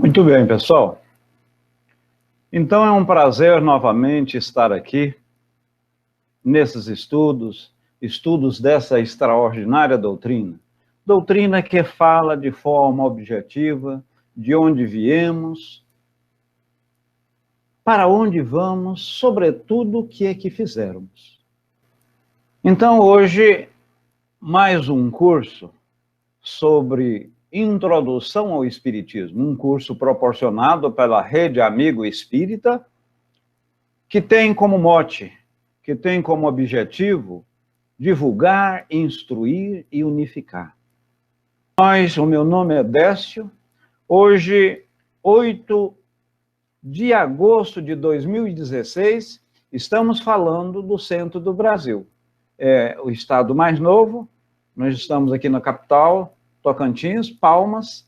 Muito bem, pessoal. Então é um prazer novamente estar aqui nesses estudos dessa extraordinária doutrina. Doutrina que fala de forma objetiva de onde viemos, para onde vamos, sobretudo o que é que fizermos. Então hoje, mais um curso sobre Introdução ao Espiritismo, um curso proporcionado pela Rede Amigo Espírita, que tem como mote, que tem como objetivo divulgar, instruir e unificar. O meu nome é Décio, hoje, 8 de agosto de 2016, estamos falando do centro do Brasil. É o estado mais novo, nós estamos aqui na capital, Tocantins, Palmas.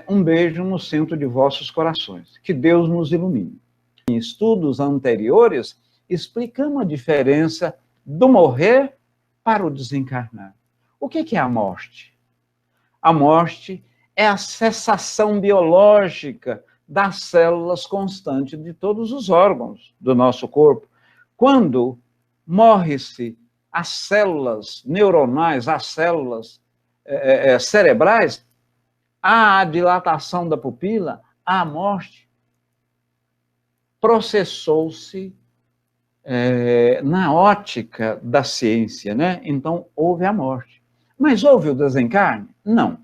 Um beijo no centro de vossos corações. Que Deus nos ilumine. Em estudos anteriores, explicamos a diferença do morrer para o desencarnar. O que é a morte? A morte é a cessação biológica das células constantes de todos os órgãos do nosso corpo. Quando morre-se as células neuronais, as células cerebrais, há a dilatação da pupila, há a morte. Processou-se na ótica da ciência, né? Então, houve a morte. Mas houve o desencarne? Não.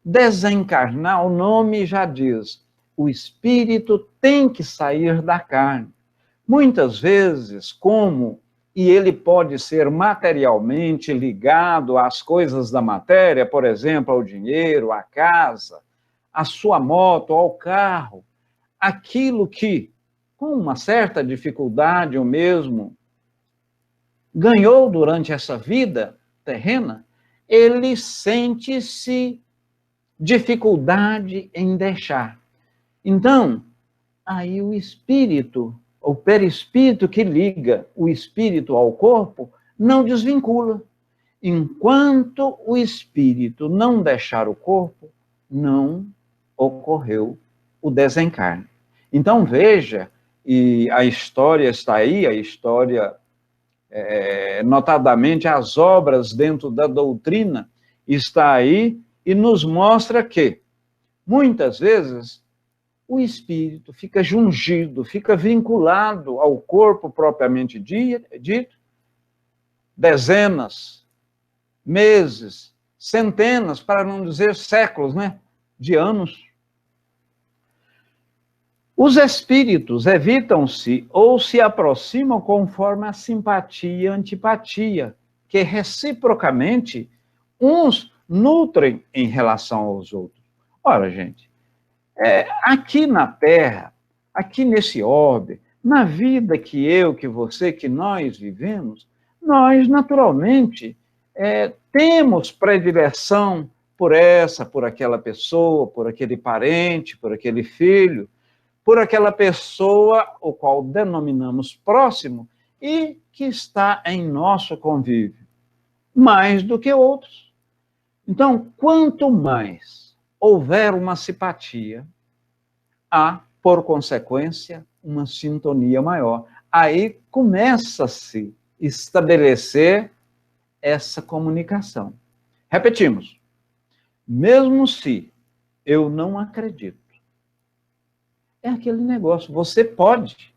Desencarnar, o nome já diz, o espírito tem que sair da carne. Muitas vezes, e ele pode ser materialmente ligado às coisas da matéria, por exemplo, ao dinheiro, à casa, à sua moto, ao carro, aquilo que, com uma certa dificuldade ou mesmo, ganhou durante essa vida terrena, ele sente-se dificuldade em deixar. Então, aí o espírito, o perispírito que liga o espírito ao corpo, não desvincula. Enquanto o espírito não deixar o corpo, não ocorreu o desencarne. Então, veja, e a história está aí, a história, notadamente as obras dentro da doutrina, está aí e nos mostra que, muitas vezes, o espírito fica jungido, fica vinculado ao corpo propriamente dito, dezenas, meses, centenas, para não dizer séculos, né, de anos. Os espíritos evitam-se ou se aproximam conforme a simpatia e antipatia, que reciprocamente uns nutrem em relação aos outros. Ora, gente, aqui na Terra, aqui nesse orbe, na vida que eu, que você, que nós vivemos, nós, naturalmente, temos predileção por essa, por aquela pessoa, por aquele parente, por aquele filho, por aquela pessoa, o qual denominamos próximo, e que está em nosso convívio, mais do que outros. Então, quanto mais houver uma simpatia, há, por consequência, uma sintonia maior. Aí começa-se a estabelecer essa comunicação. Repetimos, mesmo se eu não acredito, é aquele negócio, você pode,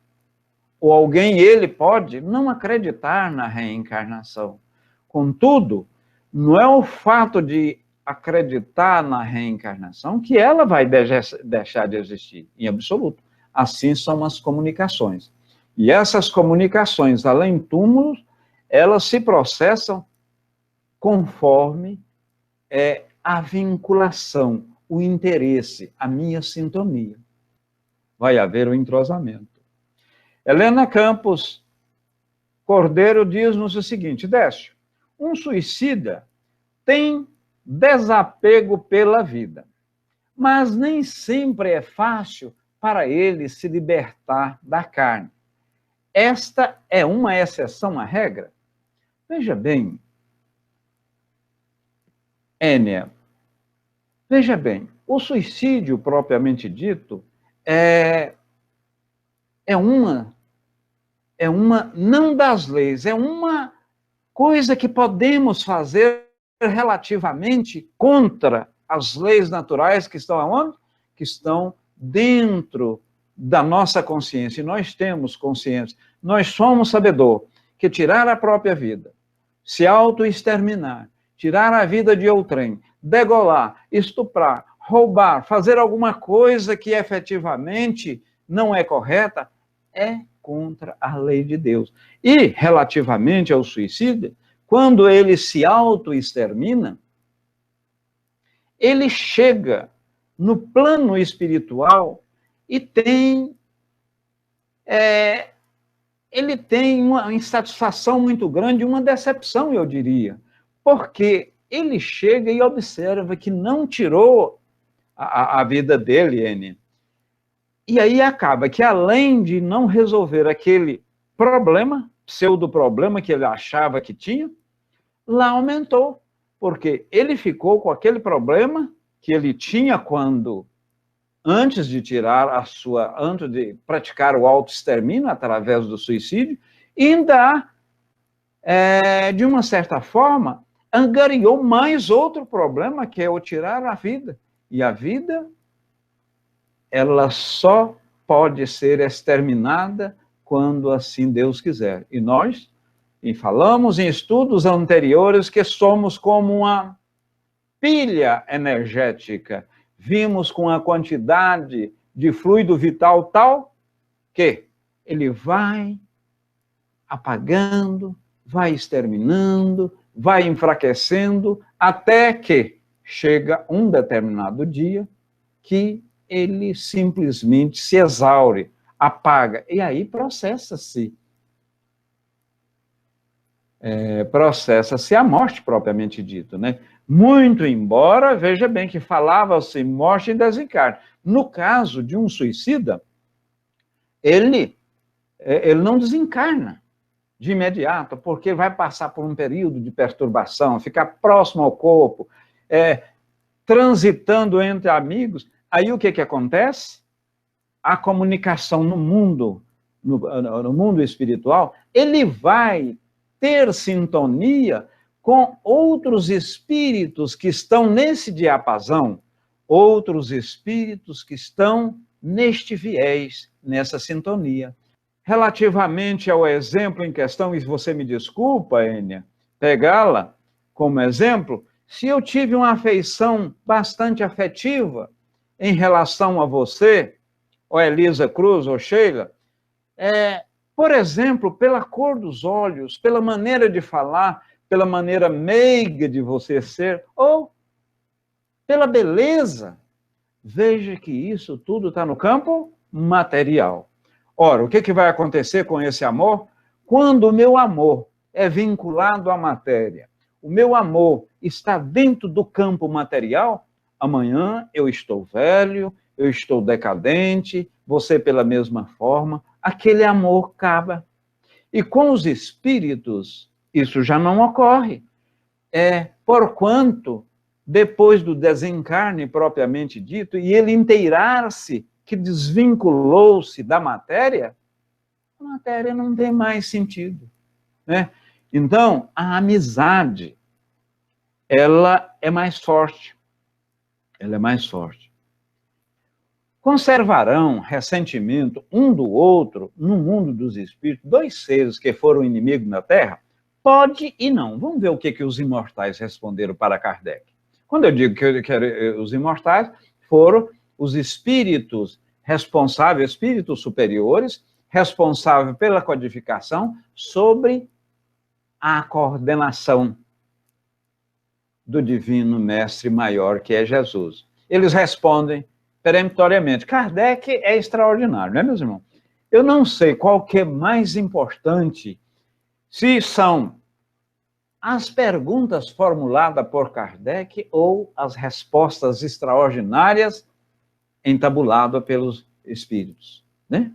ou alguém, ele pode, não acreditar na reencarnação. Contudo, não é o fato de acreditar na reencarnação que ela vai deixar de existir, em absoluto. Assim são as comunicações. E essas comunicações, além de túmulos, elas se processam conforme a vinculação, o interesse, a minha sintonia. Vai haver o entrosamento. Helena Campos Cordeiro diz-nos o seguinte: Décio, um suicida tem desapego pela vida, mas nem sempre é fácil para ele se libertar da carne. Esta é uma exceção à regra? Veja bem, Ênia, veja bem, O suicídio, propriamente dito, é uma não das leis, é uma coisa que podemos fazer relativamente contra as leis naturais que estão aonde? Que estão dentro da nossa consciência. E nós temos consciência. Nós somos sabedor que tirar a própria vida, se auto-exterminar, tirar a vida de outrem, degolar, estuprar, roubar, fazer alguma coisa que efetivamente não é correta, é contra a lei de Deus. E, relativamente ao suicídio, quando ele se auto-extermina, ele chega no plano espiritual e ele tem uma insatisfação muito grande, uma decepção, eu diria, porque ele chega e observa que não tirou a vida dele, N. E aí acaba que, além de não resolver aquele problema, pseudo-problema que ele achava que tinha, lá aumentou, porque ele ficou com aquele problema que ele tinha antes de antes de praticar o autoextermínio através do suicídio, e ainda, de uma certa forma, angariou mais outro problema, que é o tirar a vida. E a vida, ela só pode ser exterminada quando assim Deus quiser. E nós, falamos em estudos anteriores que somos como uma pilha energética. Vimos com a quantidade de fluido vital tal que ele vai apagando, vai exterminando, vai enfraquecendo, até que chega um determinado dia que ele simplesmente se exaure, apaga, e aí processa-se a morte propriamente dito, né? Muito embora, veja bem, que falava-se morte e desencarne. No caso de um suicida, ele não desencarna de imediato, porque vai passar por um período de perturbação, ficar próximo ao corpo, transitando entre amigos. Aí o que acontece? A comunicação no mundo espiritual, ele vai ter sintonia com outros espíritos que estão nesse diapasão, outros espíritos que estão neste viés, nessa sintonia. Relativamente ao exemplo em questão, e você me desculpa, Enia, pegá-la como exemplo, se eu tive uma afeição bastante afetiva em relação a você, ou Elisa Cruz, ou Sheila, por exemplo, pela cor dos olhos, pela maneira de falar, pela maneira meiga de você ser, ou pela beleza, veja que isso tudo está no campo material. Ora, o que vai acontecer com esse amor? Quando o meu amor é vinculado à matéria, o meu amor está dentro do campo material, amanhã eu estou velho, eu estou decadente, você pela mesma forma, aquele amor acaba. E com os espíritos, isso já não ocorre. Porquanto, depois do desencarne propriamente dito, e ele inteirar-se, que desvinculou-se da matéria, a matéria não tem mais sentido, né? Então, a amizade, ela é mais forte. Ela é mais forte. Conservarão ressentimento um do outro no mundo dos espíritos, dois seres que foram inimigos na Terra? Pode e não. Vamos ver o que os imortais responderam para Kardec. Quando eu digo que os imortais foram os espíritos responsáveis, espíritos superiores, responsáveis pela codificação sobre a coordenação do divino mestre maior, que é Jesus. Eles respondem peremptoriamente. Kardec é extraordinário, não é, meus irmãos? Eu não sei qual que é mais importante, se são as perguntas formuladas por Kardec ou as respostas extraordinárias entabuladas pelos espíritos, né?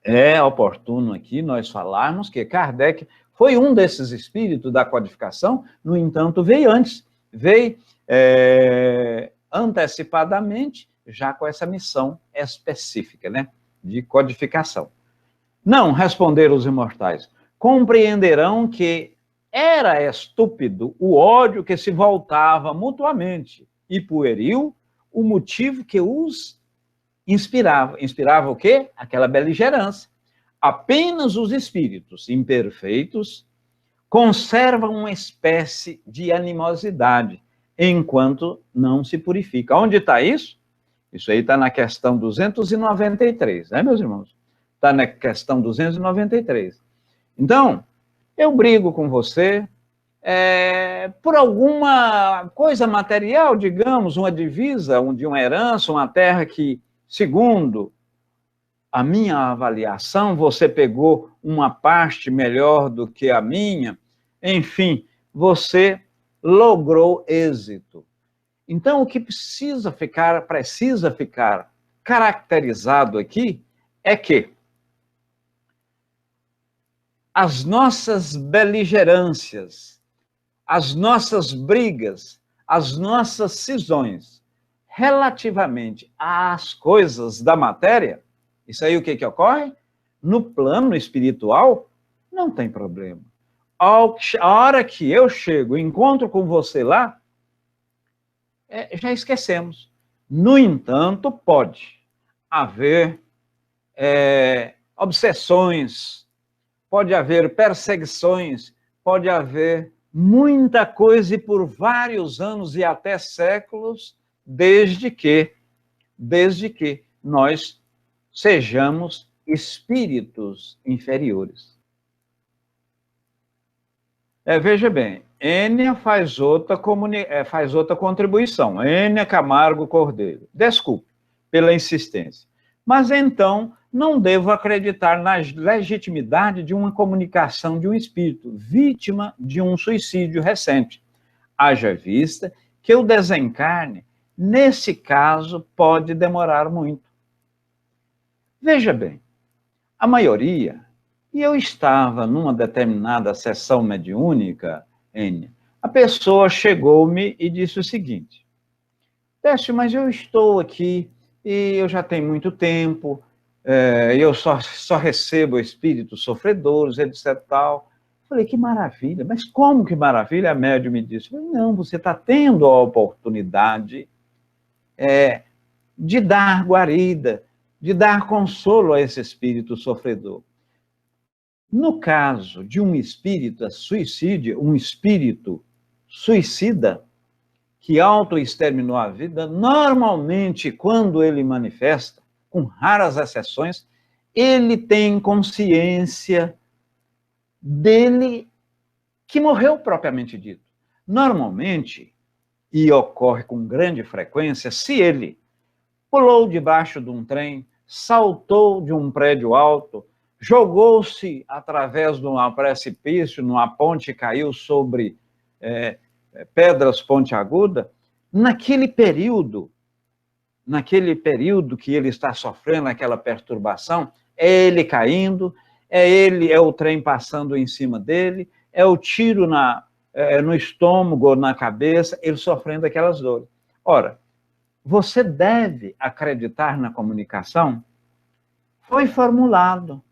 É oportuno aqui nós falarmos que Kardec foi um desses espíritos da codificação, no entanto, veio antes. Veio antecipadamente, já com essa missão específica, né, de codificação. Não, responderam os imortais, compreenderão que era estúpido o ódio que se voltava mutuamente, e pueril o motivo que os inspirava. Inspirava o quê? Aquela beligerância. Apenas os espíritos imperfeitos conservam uma espécie de animosidade, enquanto não se purifica. Onde está isso? Isso aí está na questão 293, né, meus irmãos? Está na questão 293. Então, eu brigo com você por alguma coisa material, digamos, uma divisa, de uma herança, uma terra que, segundo a minha avaliação, você pegou uma parte melhor do que a minha, enfim, você logrou êxito. Então, o que precisa ficar caracterizado aqui é que as nossas beligerâncias, as nossas brigas, as nossas cisões relativamente às coisas da matéria, isso aí o que ocorre? No plano espiritual, não tem problema. A hora que eu chego, encontro com você lá, já esquecemos. No entanto, pode haver obsessões, pode haver perseguições, pode haver muita coisa e por vários anos e até séculos, desde que nós sejamos espíritos inferiores. Veja bem, Ênia faz outra contribuição. Ênia Camargo Cordeiro. Desculpe pela insistência. Mas então, não devo acreditar na legitimidade de uma comunicação de um espírito vítima de um suicídio recente. Haja vista que o desencarne, nesse caso, pode demorar muito. Veja bem, a maioria, e eu estava numa determinada sessão mediúnica, Ênia, a pessoa chegou-me e disse o seguinte: Décio, mas eu estou aqui e eu já tenho muito tempo, eu só recebo espíritos sofredores, etc. Tal. Falei, que maravilha, mas como que maravilha? A médium me disse, não, você está tendo a oportunidade de dar guarida, de dar consolo a esse espírito sofredor. No caso de um espírito um espírito suicida, que autoexterminou a vida, normalmente, quando ele manifesta, com raras exceções, ele tem consciência dele que morreu propriamente dito. Normalmente, e ocorre com grande frequência, se ele pulou debaixo de um trem, saltou de um prédio alto, jogou-se através de um precipício, numa ponte, caiu sobre pedras pontiagudas, naquele período que ele está sofrendo aquela perturbação, é ele caindo, é o trem passando em cima dele, é o tiro no estômago, na cabeça, ele sofrendo aquelas dores. Ora, você deve acreditar na comunicação? Foi formulado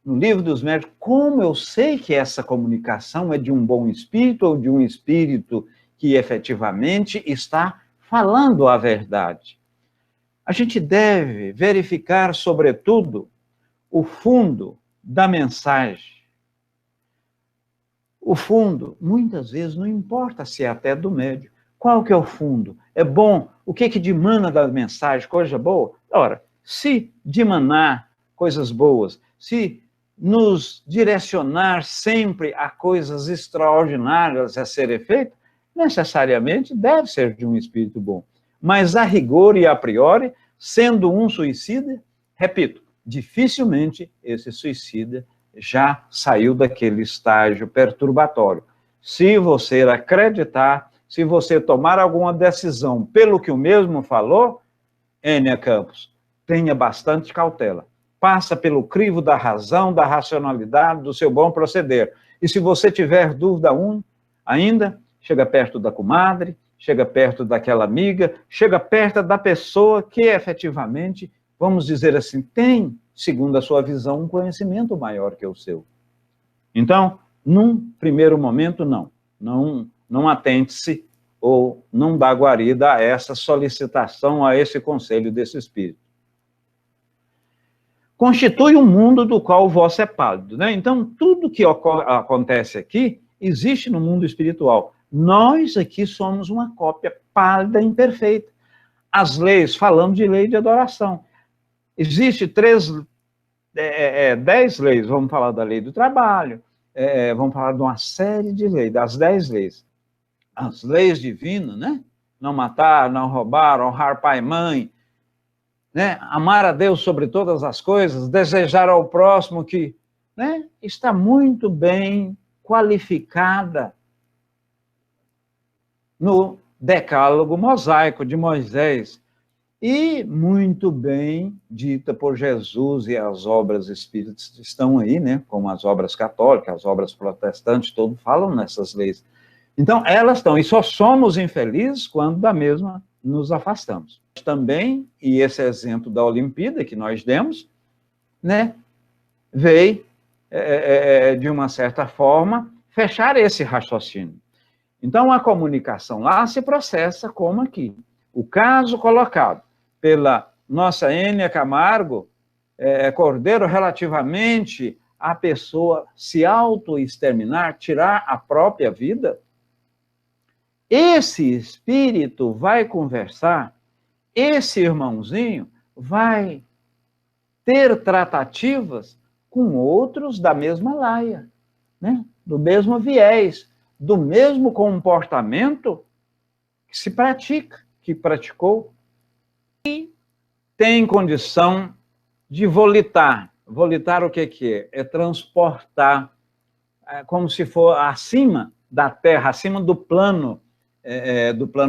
no Livro dos Médiuns. Como eu sei que essa comunicação é de um bom espírito ou de um espírito que efetivamente está falando a verdade? A gente deve verificar, sobretudo, o fundo da mensagem. O fundo, muitas vezes, não importa se é até do médium. Qual que é o fundo? É bom? O que dimana da mensagem? Coisa boa? Ora, se dimanar coisas boas, se nos direcionar sempre a coisas extraordinárias a serem feitas, necessariamente deve ser de um espírito bom. Mas a rigor e a priori, sendo um suicida, repito, dificilmente esse suicida já saiu daquele estágio perturbatório. Se você acreditar, se você tomar alguma decisão pelo que o mesmo falou, Ênia Campos, tenha bastante cautela. Passa pelo crivo da razão, da racionalidade, do seu bom proceder. E se você tiver dúvida ainda, chega perto da comadre, chega perto daquela amiga, chega perto da pessoa que efetivamente, vamos dizer assim, tem, segundo a sua visão, um conhecimento maior que o seu. Então, num primeiro momento, não atente-se ou não dá guarida a essa solicitação, a esse conselho desse espírito. Constitui um mundo do qual o vosso é pálido, né? Então, tudo que acontece aqui, existe no mundo espiritual. Nós aqui somos uma cópia pálida, imperfeita. As leis, falando de lei de adoração. Existe 10 leis, vamos falar da lei do trabalho, vamos falar de uma série de leis, das 10 leis. As leis divinas, né? Não matar, não roubar, honrar pai e mãe, né? Amar a Deus sobre todas as coisas, desejar ao próximo que, né? Está muito bem qualificada no Decálogo Mosaico de Moisés e muito bem dita por Jesus, e as obras espíritas estão aí, né? Como as obras católicas, as obras protestantes, todos falam nessas leis. Então, elas estão, e só somos infelizes quando da mesma nos afastamos. Também, e esse exemplo da Olimpíada que nós demos, né, veio, de uma certa forma, fechar esse raciocínio. Então, a comunicação lá se processa como aqui. O caso colocado pela nossa Ênia Camargo Cordeiro relativamente à pessoa se auto-exterminar, tirar a própria vida, esse espírito vai conversar, esse irmãozinho vai ter tratativas com outros da mesma laia, né? Do mesmo viés, do mesmo comportamento que se pratica, que praticou, e tem condição de volitar. Volitar o que é? É transportar, como se for acima da Terra, acima do plano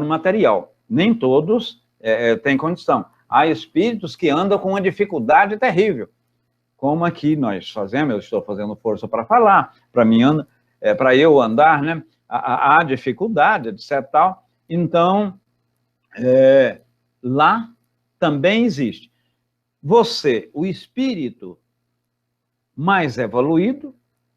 material. Nem todos têm condição. Há espíritos que andam com uma dificuldade terrível, como aqui nós fazemos, eu estou fazendo força para falar, para eu andar, né? Há dificuldade, etc. Tal. Então, lá também existe. Você, o espírito mais evoluído,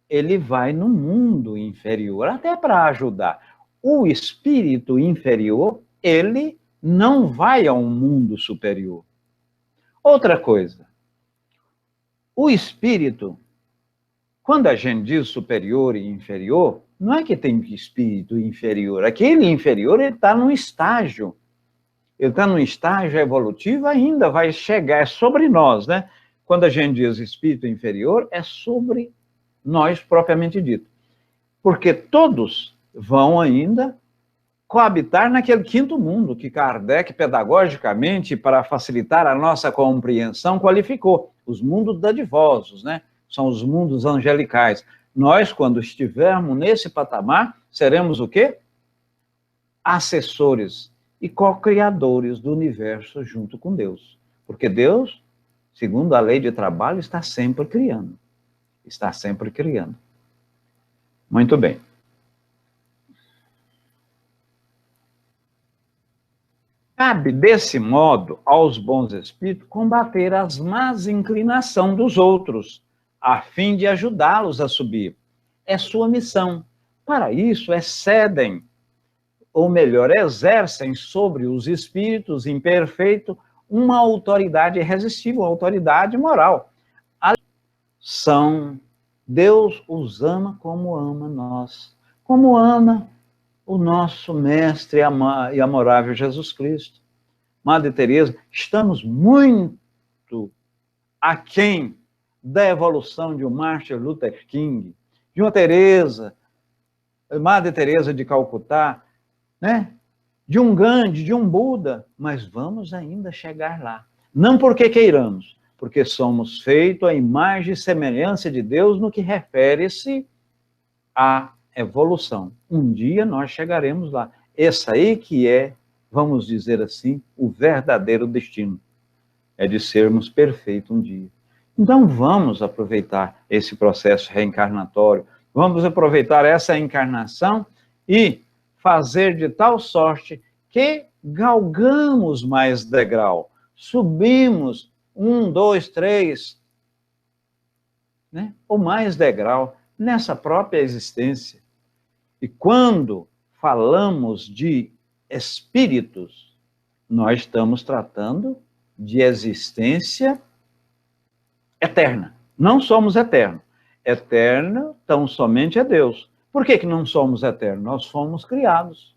ele vai no mundo inferior, até para ajudar. O espírito inferior, ele não vai ao mundo superior. Outra coisa, o espírito, quando a gente diz superior e inferior, não é que tem espírito inferior. Aquele inferior, ele está num estágio. Ele está num estágio evolutivo, ainda vai chegar, é sobre nós, né? Quando a gente diz espírito inferior, é sobre nós propriamente dito. Porque todos vão ainda coabitar naquele quinto mundo que Kardec, pedagogicamente, para facilitar a nossa compreensão, qualificou. Os mundos dadivosos, né? São os mundos angelicais. Nós, quando estivermos nesse patamar, seremos o quê? Assessores e co-criadores do universo junto com Deus. Porque Deus, segundo a lei de trabalho, está sempre criando. Está sempre criando. Muito bem. Cabe, desse modo, aos bons espíritos combater as más inclinações dos outros, a fim de ajudá-los a subir. É sua missão. Para isso, excedem, ou melhor, exercem sobre os espíritos imperfeitos uma autoridade irresistível, uma autoridade moral. Deus os ama como ama nós, como ama o nosso mestre e amorável Jesus Cristo. Madre Teresa, estamos muito aquém da evolução de um Martin Luther King, de uma Teresa, Madre Teresa de Calcutá, né? De um Gandhi, de um Buda, mas vamos ainda chegar lá. Não porque queiramos, porque somos feitos à imagem e semelhança de Deus no que refere-se à evolução. Um dia nós chegaremos lá. Esse aí que é, vamos dizer assim, o verdadeiro destino. É de sermos perfeitos um dia. Então vamos aproveitar esse processo reencarnatório, vamos aproveitar essa encarnação e fazer de tal sorte que galgamos mais degrau, subimos 1, 2, 3, né? Ou mais degrau nessa própria existência. E quando falamos de espíritos, nós estamos tratando de existência eterna. Não somos eternos. Eterno, tão somente é Deus. Por que não somos eternos? Nós fomos criados,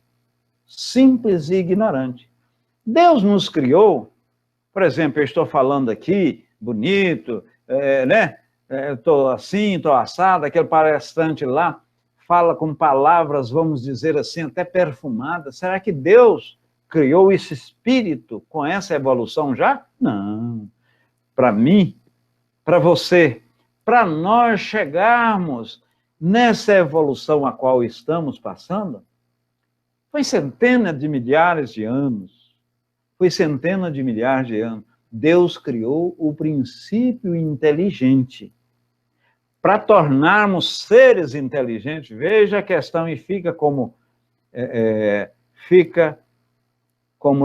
simples e ignorante. Deus nos criou, por exemplo, eu estou falando aqui, bonito, né? Estou assim, estou assado, aquele palestrante lá fala com palavras, vamos dizer assim, até perfumadas. Será que Deus criou esse espírito com essa evolução já? Não. Para mim, para você, para nós chegarmos nessa evolução a qual estamos passando, foi centenas de milhares de anos. Foi centenas de milhares de anos. Deus criou o princípio inteligente. Para tornarmos seres inteligentes, veja a questão e fica como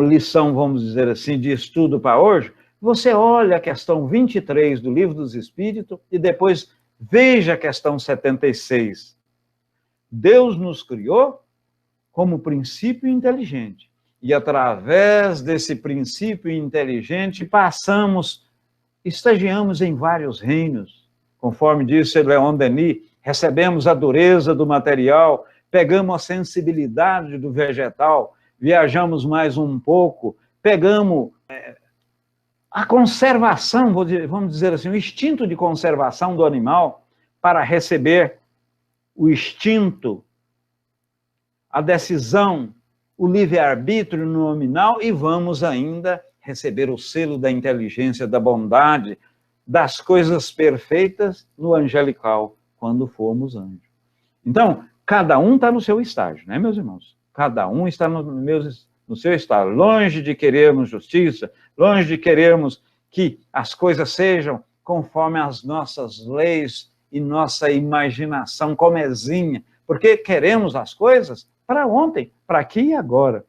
lição, vamos dizer assim, de estudo para hoje. Você olha a questão 23 do Livro dos Espíritos e depois veja a questão 76. Deus nos criou como princípio inteligente. E através desse princípio inteligente estagiamos em vários reinos. Conforme disse Leon Denis, recebemos a dureza do material, pegamos a sensibilidade do vegetal, viajamos mais um pouco, pegamos a conservação, vamos dizer assim, o instinto de conservação do animal para receber o instinto, a decisão, o livre-arbítrio nominal e vamos ainda receber o selo da inteligência, da bondade, das coisas perfeitas no angelical, quando formos anjos. Então, cada um está no seu estágio, né, meus irmãos? Cada um está no seu estágio, longe de querermos justiça, longe de querermos que as coisas sejam conforme as nossas leis e nossa imaginação comezinha, porque queremos as coisas para ontem, para aqui e agora.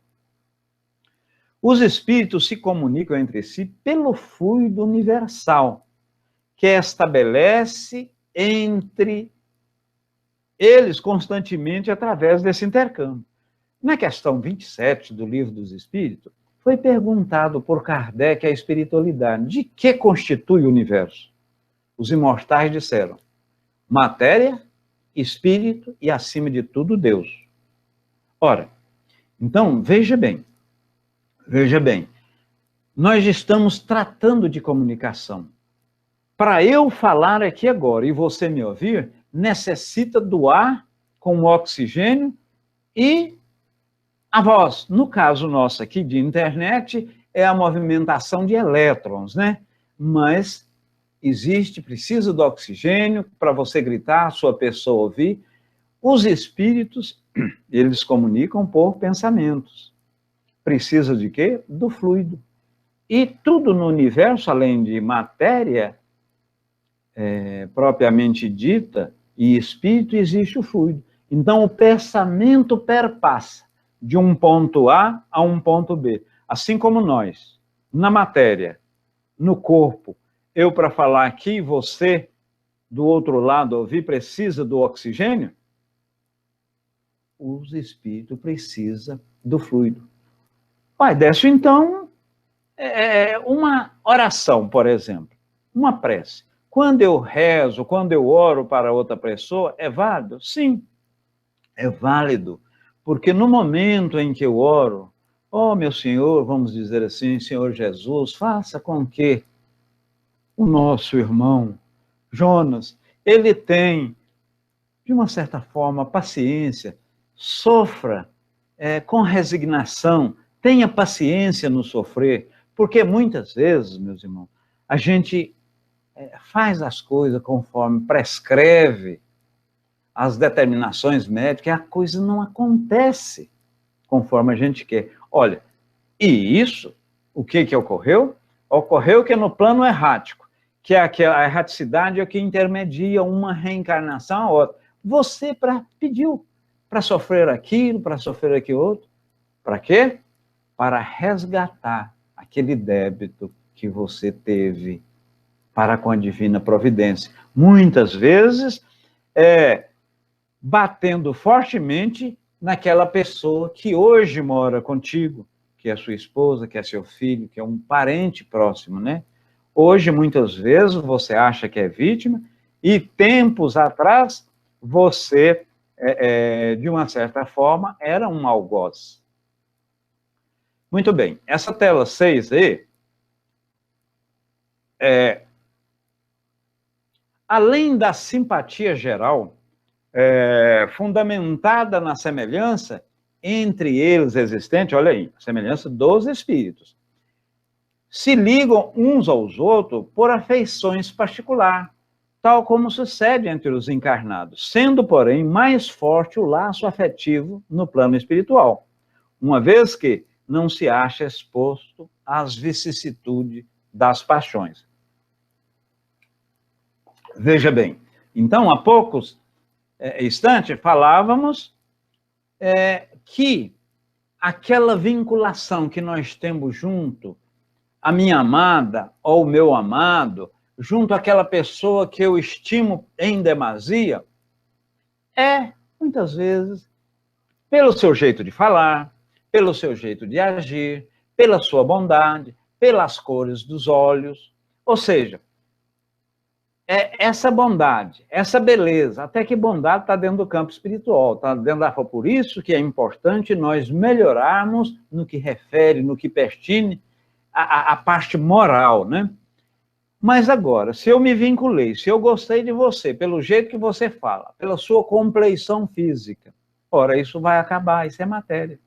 Os espíritos se comunicam entre si pelo fluido universal, que estabelece entre eles constantemente através desse intercâmbio. Na questão 27 do Livro dos Espíritos, foi perguntado por Kardec a espiritualidade: de que constitui o universo? Os imortais disseram: matéria, espírito e, acima de tudo, Deus. Ora, então, veja bem, nós estamos tratando de comunicação. Para eu falar aqui agora e você me ouvir, necessita do ar com o oxigênio e a voz. No caso nosso aqui de internet, é a movimentação de elétrons, né? Mas precisa do oxigênio para você gritar, a sua pessoa ouvir. Os espíritos, eles comunicam por pensamentos. Precisa de quê? Do fluido. E tudo no universo, além de matéria, propriamente dita, e espírito, existe o fluido. Então, o pensamento perpassa de um ponto A a um ponto B. Assim como nós, na matéria, no corpo, eu para falar aqui, você do outro lado ouvir, precisa do oxigênio, os espíritos precisam do fluido. Pai, desce então uma oração, por exemplo, uma prece. Quando eu rezo, quando eu oro para outra pessoa, é válido? Sim, é válido. Porque no momento em que eu oro, meu Senhor, vamos dizer assim, Senhor Jesus, faça com que o nosso irmão Jonas, ele tem, de uma certa forma, paciência, sofra com resignação, tenha paciência no sofrer, porque muitas vezes, meus irmãos, a gente faz as coisas conforme prescreve as determinações médicas, e a coisa não acontece conforme a gente quer. Olha, e isso, o que ocorreu? Ocorreu que no plano errático, que é a erraticidade é que intermedia uma reencarnação a outra. Você pediu para sofrer aquilo, para sofrer aquilo outro. Para quê? para resgatar aquele débito que você teve para com a divina providência. Muitas vezes, batendo fortemente naquela pessoa que hoje mora contigo, que é sua esposa, que é seu filho, que é um parente próximo, né? Hoje, muitas vezes, você acha que é vítima, e tempos atrás, você, de uma certa forma, era um algoz. Muito bem, essa tela 6 aí, além da simpatia geral, fundamentada na semelhança entre eles existente, olha aí, a semelhança dos espíritos, se ligam uns aos outros por afeições particulares, tal como sucede entre os encarnados, sendo, porém, mais forte o laço afetivo no plano espiritual, uma vez que não se acha exposto às vicissitudes das paixões. Veja bem, então, há poucos instantes, falávamos que aquela vinculação que nós temos junto, a minha amada ou o meu amado, junto àquela pessoa que eu estimo em demasia, muitas vezes, pelo seu jeito de falar, pelo seu jeito de agir, pela sua bondade, pelas cores dos olhos, ou seja, essa bondade, essa beleza, até que bondade está dentro do campo espiritual, está dentro da forma. Por isso que é importante nós melhorarmos no que refere, no que pertine a parte moral, né? Mas agora, se eu me vinculei, se eu gostei de você, pelo jeito que você fala, pela sua compleição física, ora, isso vai acabar, isso é matéria.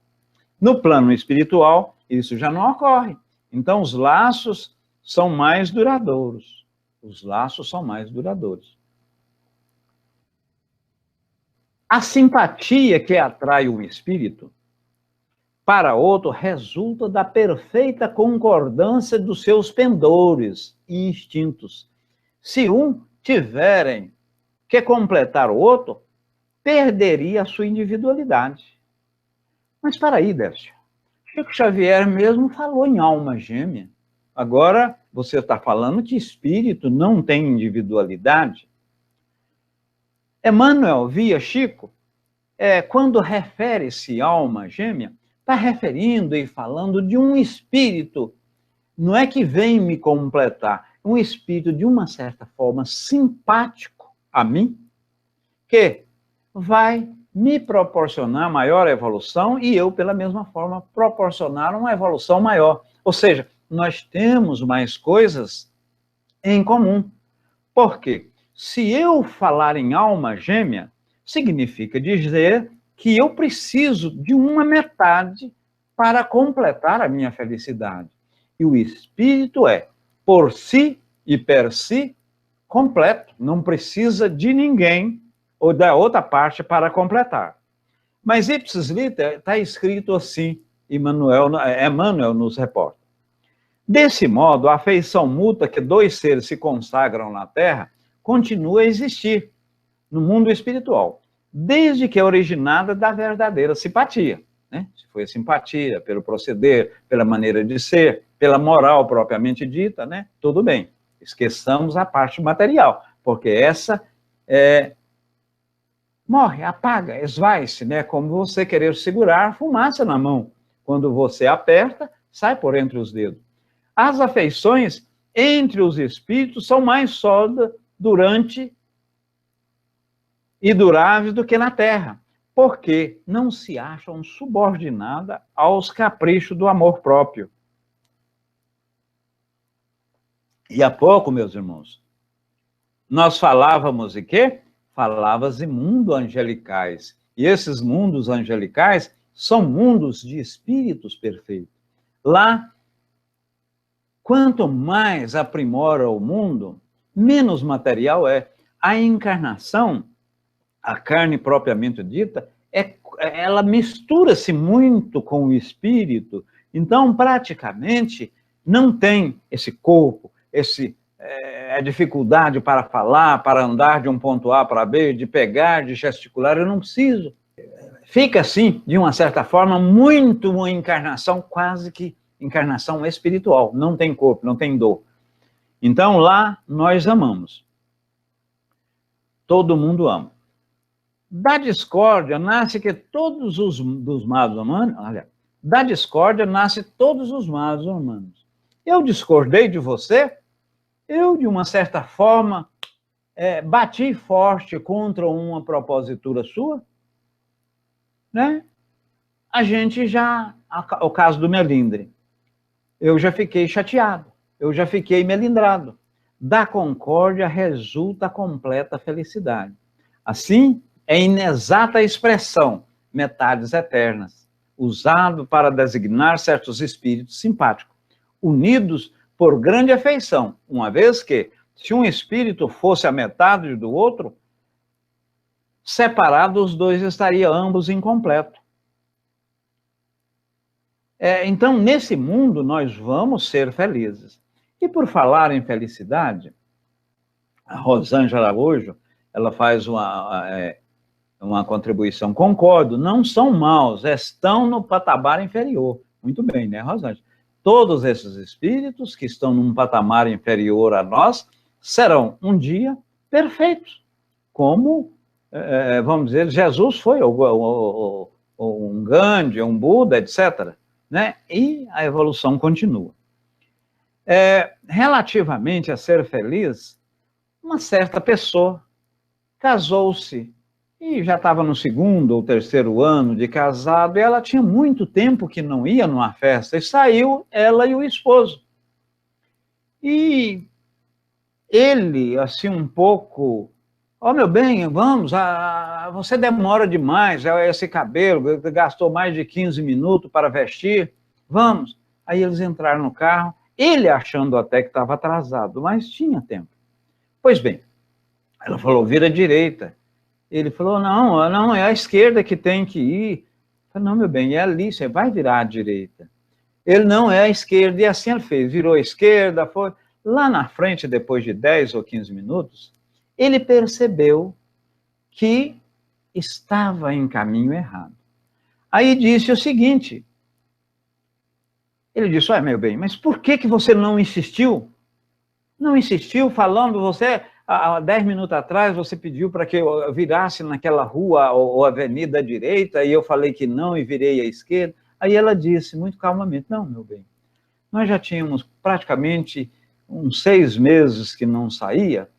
No plano espiritual, isso já não ocorre. Então, os laços são mais duradouros. Os laços são mais duradouros. A simpatia que atrai um espírito para outro resulta da perfeita concordância dos seus pendores e instintos. Se um tiverem que completar o outro, perderia a sua individualidade. Mas para aí, Décio, Chico Xavier mesmo falou em alma gêmea. Agora, você está falando que espírito não tem individualidade? Emmanuel, via Chico, quando refere-se à alma gêmea, está referindo e falando de um espírito, não é que vem me completar, um espírito de uma certa forma simpático a mim, que vai me proporcionar maior evolução e eu, pela mesma forma, proporcionar uma evolução maior. Ou seja, nós temos mais coisas em comum. Por quê? Se eu falar em alma gêmea, significa dizer que eu preciso de uma metade para completar a minha felicidade. E o espírito por si e per si, completo. Não precisa de ninguém ou da outra parte para completar. Mas ipsis liter está escrito assim, Emmanuel nos reporta. Desse modo, a afeição mútua que dois seres se consagram na Terra continua a existir no mundo espiritual, desde que é originada da verdadeira simpatia. Né? Se foi a simpatia, pelo proceder, pela maneira de ser, pela moral propriamente dita, né? Tudo bem. Esqueçamos a parte material, porque essa morre, apaga, esvai-se, né? Como você querer segurar a fumaça na mão. Quando você aperta, sai por entre os dedos. As afeições entre os espíritos são mais sólidas durante e duráveis do que na Terra, porque não se acham subordinadas aos caprichos do amor próprio. E há pouco, meus irmãos, nós falávamos de quê? Falávamos de mundos angelicais. E esses mundos angelicais são mundos de espíritos perfeitos. Lá, quanto mais aprimora o mundo, menos material é. A encarnação, a carne propriamente dita, ela mistura-se muito com o espírito. Então, praticamente, não tem esse corpo, a dificuldade para falar, para andar de um ponto A para B, de pegar, de gesticular. Eu não preciso fica assim, de uma certa forma, muito uma encarnação, quase que encarnação espiritual. Não tem corpo, não tem dor. Então lá nós amamos. Todo mundo ama. Da discórdia nasce que todos os dos males humanos, olha, da discórdia nasce todos os males humanos. Eu discordei de você, eu, de uma certa forma, bati forte contra uma propositura sua, né? A gente já, o caso do melindre, eu já fiquei chateado, eu já fiquei melindrado. Da concórdia resulta a completa felicidade. Assim, é inexata expressão, metades eternas, usado para designar certos espíritos simpáticos, unidos por grande afeição, uma vez que, se um espírito fosse a metade do outro, separados os dois estariam ambos incompletos. Então, nesse mundo, nós vamos ser felizes. E por falar em felicidade, a Rosângela Araújo, ela faz uma contribuição, concordo, não são maus, estão no patamar inferior. Muito bem, né, Rosângela? Todos esses espíritos que estão num patamar inferior a nós serão um dia perfeitos, como, vamos dizer, Jesus foi, ou um Gandhi, um Buda, etc., né? E a evolução continua. Relativamente a ser feliz, uma certa pessoa casou-se e já estava no 2º ou 3º ano de casado, e ela tinha muito tempo que não ia numa festa, e saiu ela e o esposo. E ele, assim, um pouco, meu bem, vamos, você demora demais, esse cabelo, gastou mais de 15 minutos para vestir, vamos. Aí eles entraram no carro, ele achando até que estava atrasado, mas tinha tempo. Pois bem, ela falou, vira à direita. Ele falou, não, é a esquerda que tem que ir. Eu falei, não, meu bem, é ali, você vai virar à direita. Ele, não, é a esquerda, e assim ele fez, virou à esquerda, foi. Lá na frente, depois de 10 ou 15 minutos, ele percebeu que estava em caminho errado. Aí disse o seguinte, ele disse, meu bem, mas por que você não insistiu? Não insistiu falando, você, há 10 minutos atrás, você pediu para que eu virasse naquela rua ou avenida à direita, e eu falei que não e virei à esquerda. Aí ela disse, muito calmamente, não, meu bem, nós já tínhamos praticamente uns 6 meses que não saía,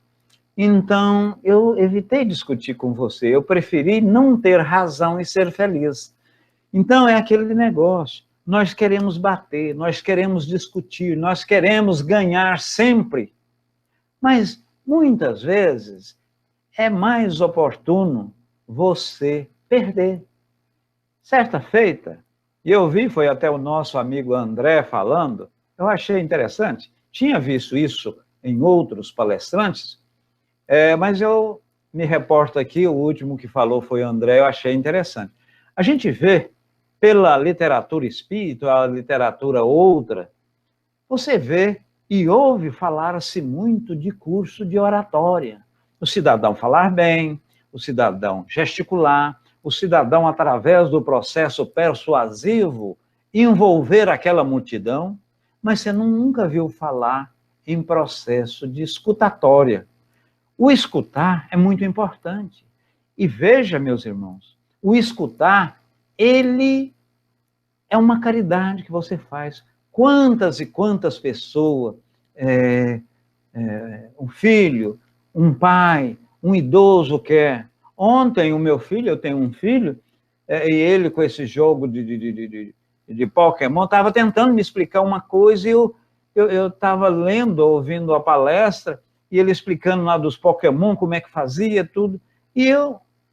então eu evitei discutir com você, eu preferi não ter razão e ser feliz. Então é aquele negócio, nós queremos bater, nós queremos discutir, nós queremos ganhar sempre, mas muitas vezes é mais oportuno você perder. Certa feita, e eu vi, foi até o nosso amigo André falando, eu achei interessante, tinha visto isso em outros palestrantes, mas eu me reporto aqui, o último que falou foi o André, eu achei interessante. A gente vê, pela literatura espírita, a literatura outra, você vê e ouve falar-se muito de curso de oratória. O cidadão falar bem, o cidadão gesticular, o cidadão, através do processo persuasivo, envolver aquela multidão, mas você nunca viu falar em processo de escutatória. O escutar é muito importante. E veja, meus irmãos, o escutar, ele é uma caridade que você faz. Quantas e quantas pessoas, um filho, um pai, um idoso quer. Ontem, o meu filho, eu tenho um filho, e ele com esse jogo de Pokémon, estava tentando me explicar uma coisa, e eu estava lendo, ouvindo a palestra, e ele explicando lá dos Pokémon, como é que fazia, tudo.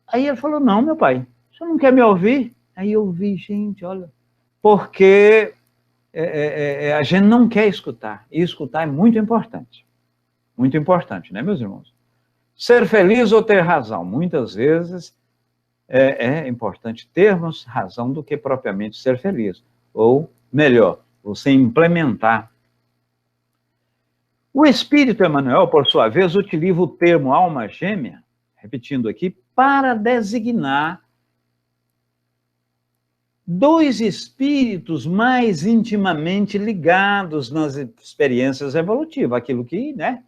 Aí ele falou, não, meu pai, você não quer me ouvir? Aí eu vi, gente, olha, porque a gente não quer escutar, e escutar é muito importante, né, meus irmãos? Ser feliz ou ter razão, muitas vezes é importante termos razão do que propriamente ser feliz, ou melhor, você implementar. O Espírito Emmanuel, por sua vez, utiliza o termo alma gêmea, repetindo aqui, para designar dois espíritos mais intimamente ligados nas experiências evolutivas, aquilo que, né?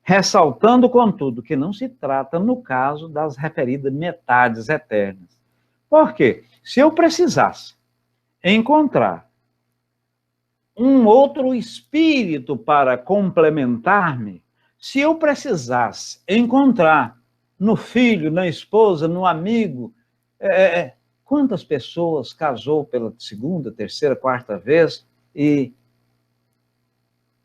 Ressaltando, contudo, que não se trata, no caso, das referidas metades eternas. Por quê? Se eu precisasse encontrar um outro espírito para complementar-me, se eu precisasse encontrar no filho, na esposa, no amigo, quantas pessoas casou pela segunda, terceira, quarta vez e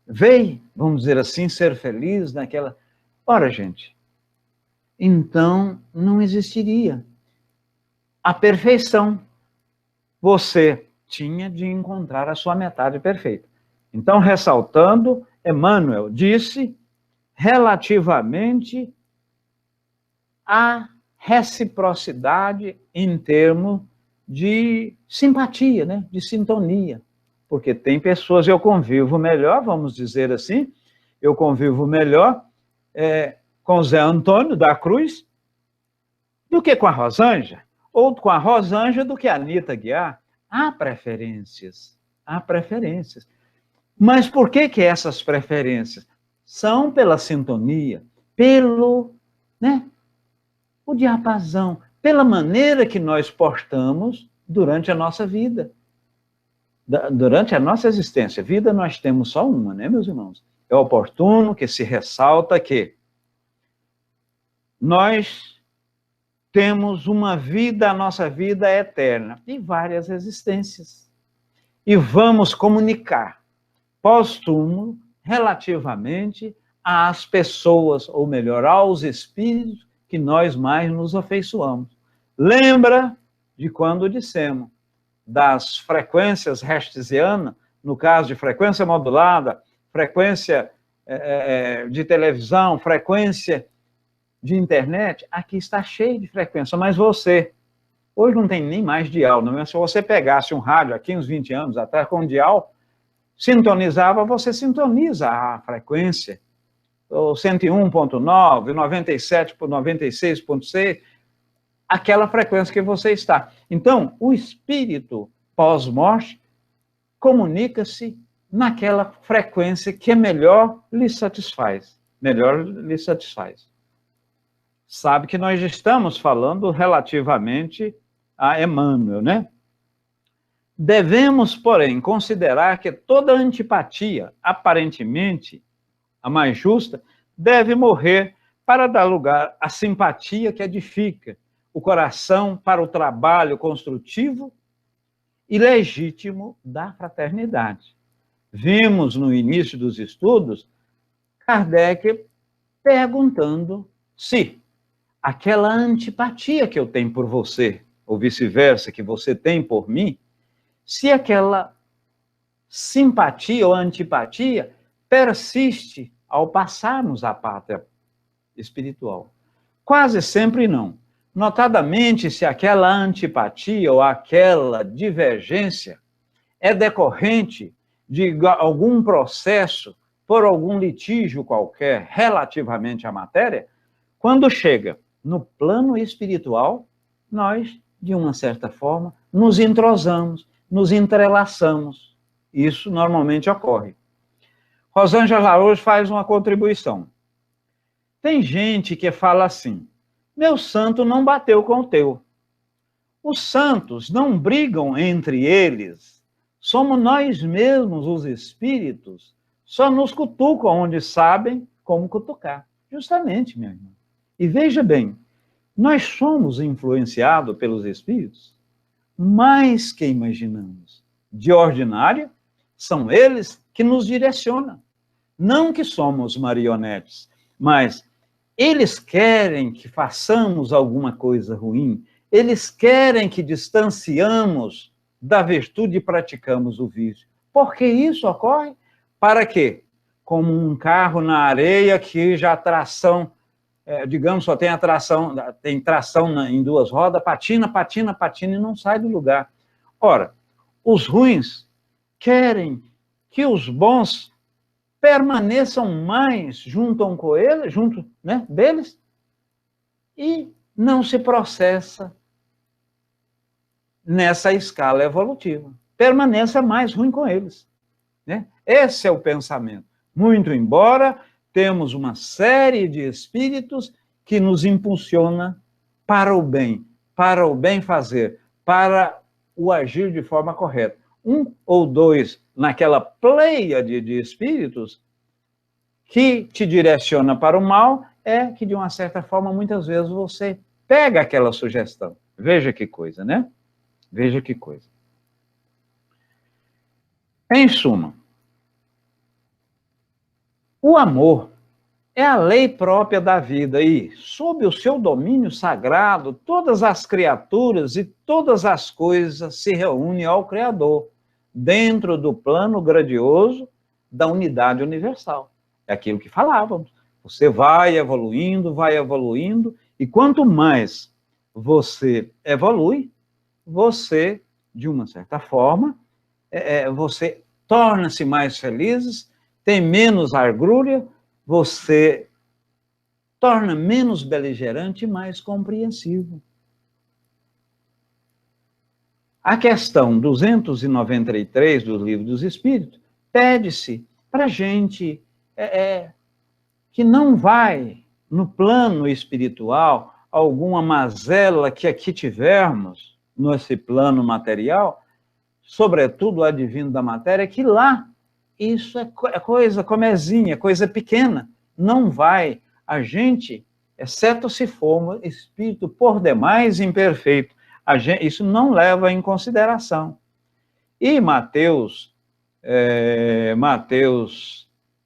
veio, vamos dizer assim, ser feliz naquela... Ora, gente, então não existiria a perfeição. Você tinha de encontrar a sua metade perfeita. Então, ressaltando, Emmanuel disse relativamente à reciprocidade em termos de simpatia, né? De sintonia. Porque tem pessoas, eu convivo melhor, vamos dizer assim, eu convivo melhor com o Zé Antônio da Cruz do que com a Rosângela, ou com a Rosângela do que a Anita Guiar. Há preferências, há preferências. Mas por que essas preferências? São pela sintonia, pelo, né, o diapasão, pela maneira que nós portamos durante a nossa vida, durante a nossa existência. Vida nós temos só uma, né, meus irmãos? É oportuno que se ressalta que nós temos uma vida, a nossa vida é eterna, e várias existências. E vamos comunicar pós-túmulo relativamente às pessoas, ou melhor, aos espíritos que nós mais nos afeiçoamos. Lembra de quando dissemos das frequências hertzianas, no caso de frequência modulada, frequência de televisão, frequência de internet, aqui está cheio de frequência, mas você, hoje não tem nem mais dial, não é? Se você pegasse um rádio aqui uns 20 anos atrás com dial, sintonizava, você sintoniza a frequência, o 101.9, 97 por 96.6, aquela frequência que você está. Então, o espírito pós-morte comunica-se naquela frequência que melhor lhe satisfaz, melhor lhe satisfaz. Sabe que nós estamos falando relativamente a Emmanuel, né? Devemos, porém, considerar que toda antipatia, aparentemente a mais justa, deve morrer para dar lugar à simpatia que edifica o coração para o trabalho construtivo e legítimo da fraternidade. Vimos no início dos estudos Kardec perguntando se aquela antipatia que eu tenho por você, ou vice-versa, que você tem por mim, se aquela simpatia ou antipatia persiste ao passarmos à pátria espiritual. Quase sempre não. Notadamente, se aquela antipatia ou aquela divergência é decorrente de algum processo, por algum litígio qualquer relativamente à matéria, quando chega no plano espiritual, nós, de uma certa forma, nos entrosamos, nos entrelaçamos. Isso normalmente ocorre. Rosângela Araújo faz uma contribuição. Tem gente que fala assim, meu santo não bateu com o teu. Os santos não brigam entre eles, somos nós mesmos, os espíritos, só nos cutucam onde sabem como cutucar. Justamente, meu irmão. E veja bem, nós somos influenciados pelos espíritos mais que imaginamos. De ordinário, são eles que nos direcionam. Não que somos marionetes, mas eles querem que façamos alguma coisa ruim, eles querem que distanciamos da virtude e praticamos o vício. Por que isso ocorre? Para quê? Como um carro na areia que já tração, digamos, só tem tem tração em duas rodas, patina, patina, patina e não sai do lugar. Ora, os ruins querem que os bons permaneçam mais junto com ele, junto, né, deles, e não se processa nessa escala evolutiva. Permaneça mais ruim com eles, né? Esse é o pensamento. Muito embora temos uma série de espíritos que nos impulsiona para o bem fazer, para o agir de forma correta. Um ou dois naquela pleiade de espíritos que te direciona para o mal, é que, de uma certa forma, muitas vezes você pega aquela sugestão. Veja que coisa, né? Veja que coisa. Em suma, o amor é a lei própria da vida e, sob o seu domínio sagrado, todas as criaturas e todas as coisas se reúnem ao Criador, dentro do plano grandioso da unidade universal. É aquilo que falávamos. Você vai evoluindo, e quanto mais você evolui, você, de uma certa forma, você torna-se mais feliz, tem menos argrúria, você torna menos beligerante e mais compreensivo. A questão 293 do Livro dos Espíritos pede-se para a gente que não vai, no plano espiritual, alguma mazela que aqui tivermos, nesse plano material, sobretudo o advindo da matéria, que lá isso é coisa comezinha, coisa pequena. Não vai, a gente, exceto se for um espírito por demais imperfeito, isso não leva em consideração. E Mateus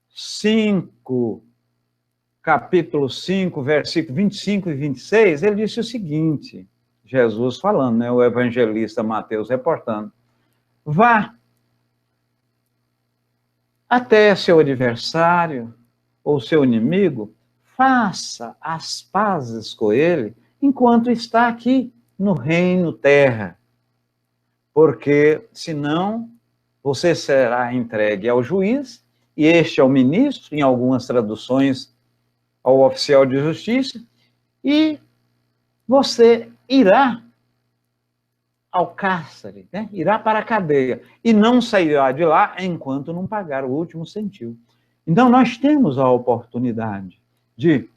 5, capítulo 5, versículo 25 e 26, ele disse o seguinte, Jesus falando, né, o evangelista Mateus reportando: vá até seu adversário ou seu inimigo, faça as pazes com ele enquanto está aqui no reino terra, porque senão você será entregue ao juiz, e este ao ministro, em algumas traduções ao oficial de justiça, e você irá ao cárcere, né? Irá para a cadeia, e não sairá de lá enquanto não pagar o último centavo. Então, nós temos a oportunidade de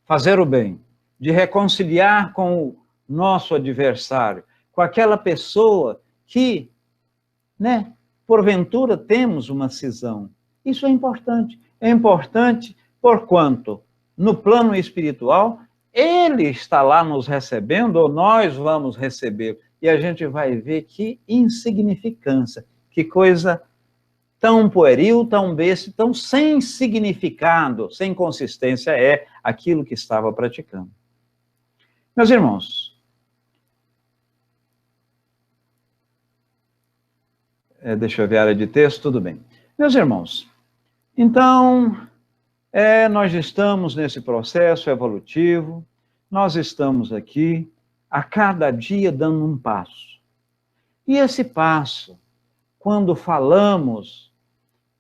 fazer o bem, de reconciliar com o nosso adversário, com aquela pessoa que, né, porventura temos uma cisão. Isso é importante porquanto, no plano espiritual, ele está lá nos recebendo, ou nós vamos receber, e a gente vai ver que insignificância, que coisa tão pueril, tão besta, tão sem significado, sem consistência é aquilo que estava praticando. Meus irmãos, deixa eu ver a área de texto, tudo bem. Meus irmãos, então, nós estamos nesse processo evolutivo, nós estamos aqui, a cada dia dando um passo. E esse passo, quando falamos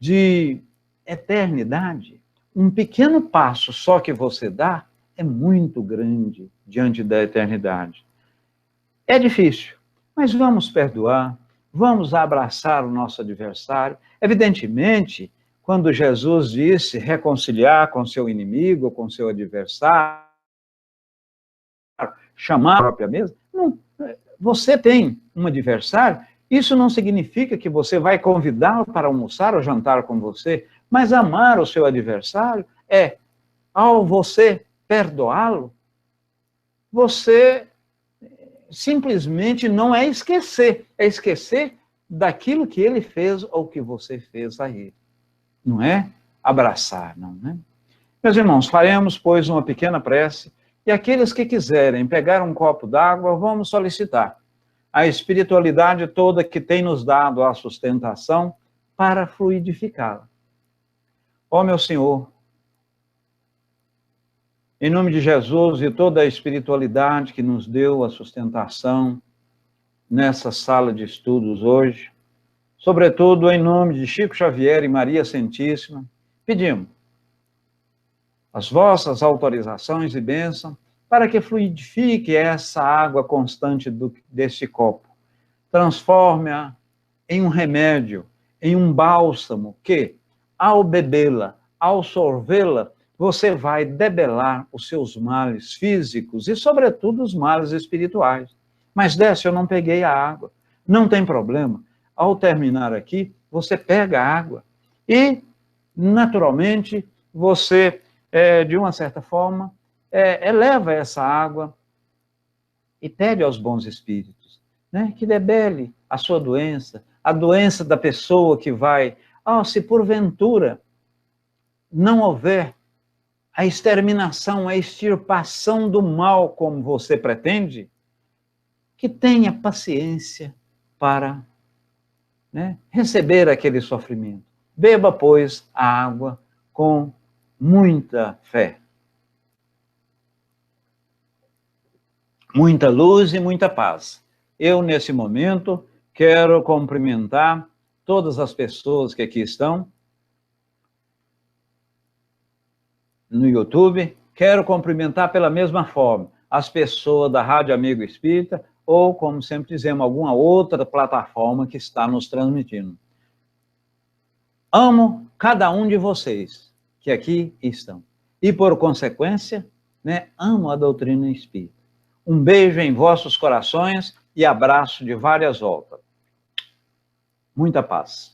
de eternidade, um pequeno passo só que você dá é muito grande diante da eternidade. É difícil, mas vamos perdoar, vamos abraçar o nosso adversário. Evidentemente, quando Jesus disse reconciliar com seu inimigo, com seu adversário, chamar a própria mesa, não, você tem um adversário, isso não significa que você vai convidá-lo para almoçar ou jantar com você, mas amar o seu adversário é, ao você perdoá-lo, você simplesmente não é esquecer daquilo que ele fez ou que você fez a ele. Não é abraçar, não, né? Meus irmãos, faremos, pois, uma pequena prece, e aqueles que quiserem pegar um copo d'água, vamos solicitar a espiritualidade toda que tem nos dado a sustentação para fluidificá-la. Ó meu Senhor, em nome de Jesus e toda a espiritualidade que nos deu a sustentação nessa sala de estudos hoje, sobretudo em nome de Chico Xavier e Maria Santíssima, pedimos as vossas autorizações e bênçãos para que fluidifique essa água constante deste copo. Transforme-a em um remédio, em um bálsamo, que, ao bebê-la, ao sorvê-la, você vai debelar os seus males físicos e, sobretudo, os males espirituais. Mas, Décio, eu não peguei a água. Não tem problema. Ao terminar aqui, você pega a água e, naturalmente, você, de uma certa forma, eleva essa água e pede aos bons espíritos, né, que debele a sua doença, a doença da pessoa que vai... se porventura não houver a exterminação, a extirpação do mal como você pretende, que tenha paciência para, né, receber aquele sofrimento. Beba, pois, a água com muita fé. Muita luz e muita paz. Eu, nesse momento, quero cumprimentar todas as pessoas que aqui estão no YouTube. Quero cumprimentar pela mesma forma as pessoas da Rádio Amigo Espírita ou, como sempre dizemos, alguma outra plataforma que está nos transmitindo. Amo cada um de vocês que aqui estão. E, por consequência, né, amo a doutrina espírita. Um beijo em vossos corações e abraço de várias voltas. Muita paz.